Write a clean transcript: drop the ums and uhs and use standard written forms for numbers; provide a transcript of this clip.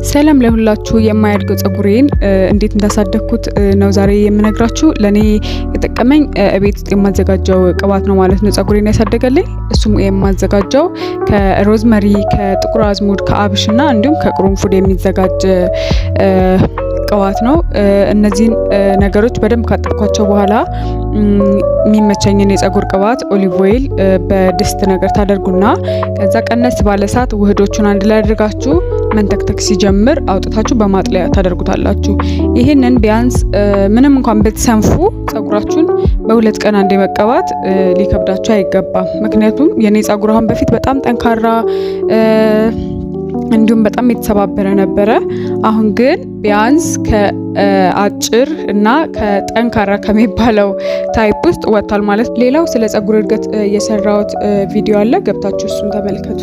ሰላም ለሁላችሁ የማያድገው ጸጉሬን እንዴት እንዳሳደግኩት ነው ዛሬ የምነግራችሁ። ለኔ የጠቀመኝ ቤት ውስጥ የማዘጋጀው ቅባት ነው ማለት ነው ጸጉሬን ያሳደገልኝ። እሱም የማዘጋጀው ከሮዝመሪ፣ ከጥቁር አዝሙድ፣ ከአብሽና እንዲሁም ከቅርንፉድ የሚዘጋጅ ቅባት ነው። እነዚህን ነገሮች በደንብ ካጠብኳቸው በኋላ የሚመቸኝን የጸጉር ቅባት ኦሊቭ ኦይል በድስት ነገር ታደርጉና ከዛ ቀነስ ባለ እሳት ውህዶቹን አንድ ላይ አድርጋችሁ መንተክተክ ሲጀምር አውጥታችሁ በማጥለያ ታደርጉታላችሁ። ይሄንን ቢያንስ ምንም እንኳን ብትሰንፉ ጸጉራችሁን በሁለት ቀን አንዴ መቀባት ሊከብዳችሁ አይገባም። ምክንያቱም የኔ ጸጉር አሁን በፊት በጣም ጠንካራ እንዲሁም በጣም የተሰባበረ ነበረ። አሁን ግን ቢያንስ ከአጭር እና ከጠንካራ ከሚባለው ታይፕ ውስጥ ወጥቷል ማለት። ሌላው ስለ ጸጉር እድገት የሰራሁት ቪዲዮ አለ፣ ገብታችሁ እሱን ተመልከቱ።